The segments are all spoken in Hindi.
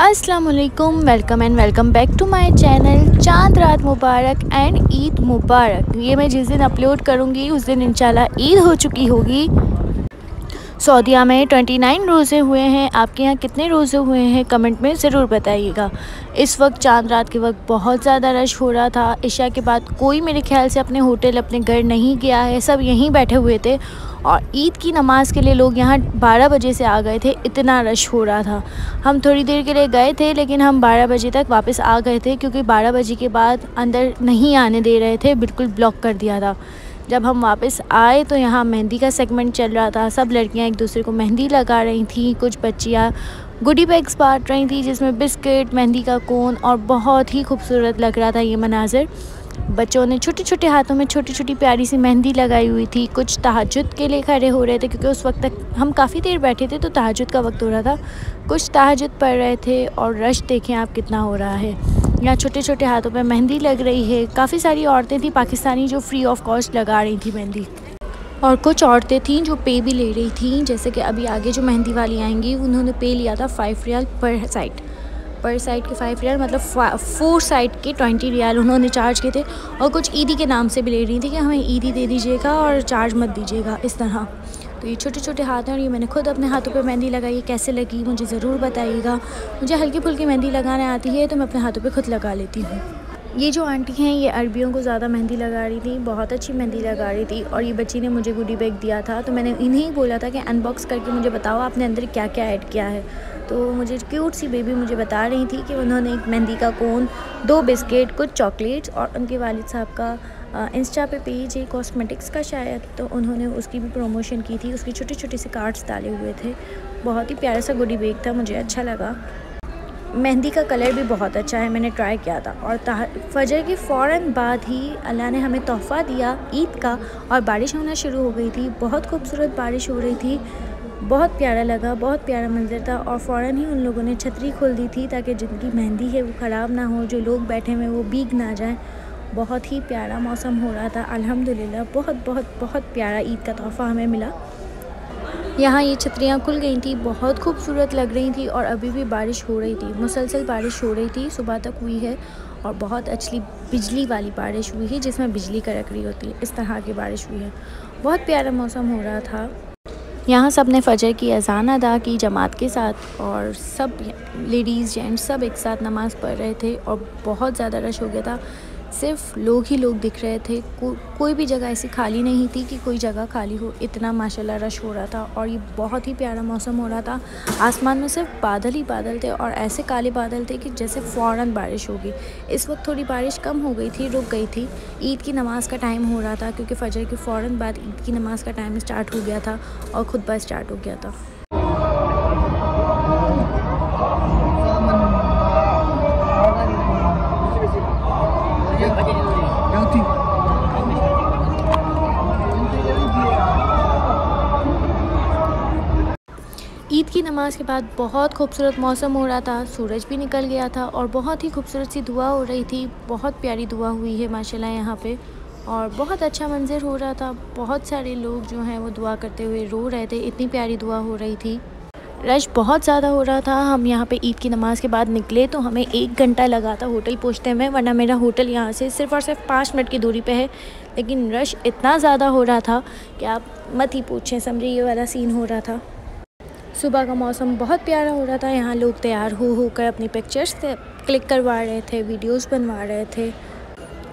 अस्सलाम वालेकुम, welcome back to my channel. चांद रात मुबारक एंड ईद मुबारक। ये मैं जिस दिन अपलोड करूँगी उस दिन इंशाल्लाह ईद हो चुकी होगी। सऊदीया में 29 रोज़े हुए हैं। आपके यहाँ कितने रोज़े हुए हैं कमेंट में ज़रूर बताइएगा। इस वक्त चांद रात के वक्त बहुत ज़्यादा रश हो रहा था। इशा के बाद कोई मेरे ख्याल से अपने होटल अपने घर नहीं गया है, सब यहीं बैठे हुए थे। और ईद की नमाज़ के लिए लोग यहाँ 12 बजे से आ गए थे, इतना रश हो रहा था। हम थोड़ी देर के लिए गए थे लेकिन हम 12 बजे तक वापस आ गए थे, क्योंकि 12 बजे के बाद अंदर नहीं आने दे रहे थे, बिल्कुल ब्लॉक कर दिया था। जब हम वापस आए तो यहाँ मेहंदी का सेगमेंट चल रहा था। सब लड़कियाँ एक दूसरे को मेहंदी लगा रही थी, कुछ बच्चियाँ गुडी बैग्स बांट रही थी जिसमें बिस्किट, मेहंदी का कोन, और बहुत ही खूबसूरत लग रहा था ये मनाज़र। बच्चों ने छोटे छोटे हाथों में छोटी छोटी प्यारी सी मेहंदी लगाई हुई थी। कुछ तहज्जुद के लिए खड़े हो रहे थे, क्योंकि उस वक्त तक हम काफ़ी देर बैठे थे तो तहज्जुद का वक्त हो रहा था। कुछ तहज्जुद पढ़ रहे थे। और रश देखें आप कितना हो रहा है। यहाँ छोटे छोटे हाथों पे मेहंदी लग रही है। काफ़ी सारी औरतें थी पाकिस्तानी जो फ्री ऑफ कॉस्ट लगा रही थी मेहंदी, और कुछ औरतें थीं जो पे भी ले रही थीं। जैसे कि अभी आगे जो मेहंदी वाली आएंगी उन्होंने पे लिया था 5 रियाल पर साइड के 5 रियाल, मतलब 4 साइड के 20 रियाल उन्होंने चार्ज किए थे। और कुछ ईदी के नाम से भी ले रही थी कि हमें ईदी दे दीजिएगा और चार्ज मत दीजिएगा, इस तरह। तो ये छोटे छोटे हाथ हैं और ये मैंने खुद अपने हाथों पे मेहंदी लगाई है। कैसे लगी मुझे ज़रूर बताइएगा। मुझे हल्की फुल्की मेहंदी लगाने आती है तो मैं अपने हाथों पे खुद लगा लेती हूँ। ये जो आंटी हैं ये अरबियों को ज़्यादा मेहंदी लगा रही थी, बहुत अच्छी मेहंदी लगा रही थी। और ये बच्ची ने मुझे गुडी बैग दिया था तो मैंने इन्हें ही बोला था कि अनबॉक्स करके मुझे बताओ आपने अंदर क्या क्या ऐड किया है। तो मुझे क्यूट सी बेबी मुझे बता रही थी कि उन्होंने एक मेहंदी का कोन, 2 बिस्किट, कुछ चॉकलेट्स, और उनके वालिद साहब का इंस्टा पे पेज है कॉस्मेटिक्स का शायद, तो उन्होंने उसकी भी प्रमोशन की थी। उसकी छोटे छोटे से कार्ड्स डाले हुए थे। बहुत ही प्यारा सा गुडी बैग था, मुझे अच्छा लगा। मेहंदी का कलर भी बहुत अच्छा है, मैंने ट्राई किया था। और फजर के फ़ौरन बाद ही अल्लाह ने हमें तोहफ़ा दिया ईद का, और बारिश होना शुरू हो गई थी। बहुत खूबसूरत बारिश हो रही थी, बहुत प्यारा लगा, बहुत प्यारा मंजर था। और फ़ौरन ही उन लोगों ने छतरी खोल दी थी ताकि जिनकी मेहंदी है वो ख़राब ना हो, जो लोग बैठे हुए वो भीग ना जाएं। बहुत ही प्यारा मौसम हो रहा था अल्हम्दुलिल्लाह। बहुत बहुत बहुत प्यारा ईद का तोहफ़ा हमें मिला। यहाँ ये छतरियाँ खुल गई थी, बहुत खूबसूरत लग रही थी। और अभी भी बारिश हो रही थी, मुसलसल बारिश हो रही थी, सुबह तक हुई है। और बहुत अच्छी बिजली वाली बारिश हुई है, जिसमें बिजली कड़क रही होती है, इस तरह की बारिश हुई है। बहुत प्यारा मौसम हो रहा था। यहाँ सब ने फ़जर की अज़ान अदा की जमात के साथ, और सब लेडीज़ जेंट्स सब एक साथ नमाज़ पढ़ रहे थे। और बहुत ज़्यादा रश हो गया था, सिर्फ लोग ही लोग दिख रहे थे। कोई भी जगह ऐसी खाली नहीं थी कि कोई जगह खाली हो, इतना माशाल्लाह रश हो रहा था। और ये बहुत ही प्यारा मौसम हो रहा था। आसमान में सिर्फ बादल ही बादल थे, और ऐसे काले बादल थे कि जैसे फ़ौरन बारिश होगी। इस वक्त थोड़ी बारिश कम हो गई थी, रुक गई थी। ईद की नमाज़ का टाइम हो रहा था, क्योंकि फ़जर के फ़ौरन बाद ईद की नमाज़ का टाइम स्टार्ट हो गया था और खुतबा स्टार्ट हो गया था। ईद की नमाज़ के बाद बहुत खूबसूरत मौसम हो रहा था, सूरज भी निकल गया था, और बहुत ही खूबसूरत सी दुआ हो रही थी। बहुत प्यारी दुआ हुई है माशाल्लाह यहाँ पे, और बहुत अच्छा मंजर हो रहा था। बहुत सारे लोग जो हैं वो दुआ करते हुए रो रहे थे, इतनी प्यारी दुआ हो रही थी। रश बहुत ज़्यादा हो रहा था। हम यहाँ पे ईद की नमाज़ के बाद निकले तो हमें 1 घंटा लगा था होटल पहुँचने में, वरना मेरा होटल यहाँ से सिर्फ़ और सिर्फ 5 मिनट की दूरी पे है। लेकिन रश इतना ज़्यादा हो रहा था कि आप मत ही पूछें, समझे ये वाला सीन हो रहा था। सुबह का मौसम बहुत प्यारा हो रहा था। यहाँ लोग तैयार हो कर अपनी पिक्चर्स क्लिक करवा रहे थे, वीडियोस बनवा रहे थे।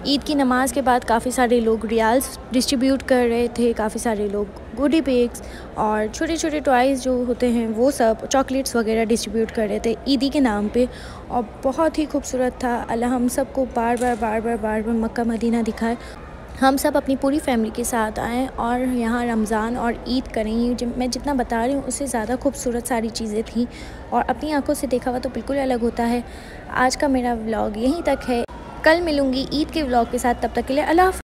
ईद की नमाज़ के बाद काफ़ी सारे लोग रियाल्स डिस्ट्रीब्यूट कर रहे थे, काफ़ी सारे लोग गुडी बैग्स और छोटे छोटे टॉयज़ जो होते हैं वो सब, चॉकलेट्स वगैरह डिस्ट्रीब्यूट कर रहे थे ईदी के नाम पे। और बहुत ही खूबसूरत था। अल्लाह हम सबको बार बार मक्का मदीना दिखाए। हम सब अपनी पूरी फैमिली के साथ आएँ और यहाँ रमज़ान और ईद करें। मैं जितना बता रही हूँ उससे ज़्यादा खूबसूरत सारी चीज़ें थी, और अपनी आंखों से देखा हुआ तो बिल्कुल अलग होता है। आज का मेरा व्लॉग यहीं तक है। कल मिलूँगी ईद के व्लॉग के साथ, तब तक के लिए अल्लाह हाफ़िज़।